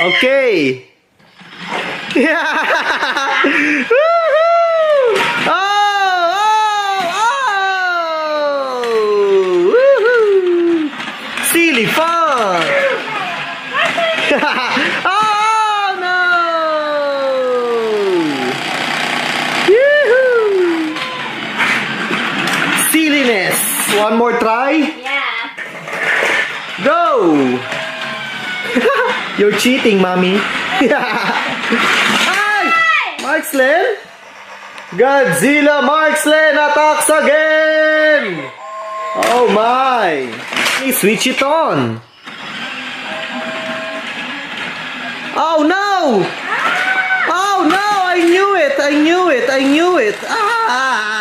Okay. Woohoo! Oh! Woohoo! Silly fun! Oh no! Yoo-hoo! Silliness. One more try. Yeah. Go! You're cheating, mommy. Hi! Markslen? Godzilla Markslen attacks again! Oh my! Hey, switch it on. Oh no! Oh no! I knew it! I knew it! I knew it! Ah!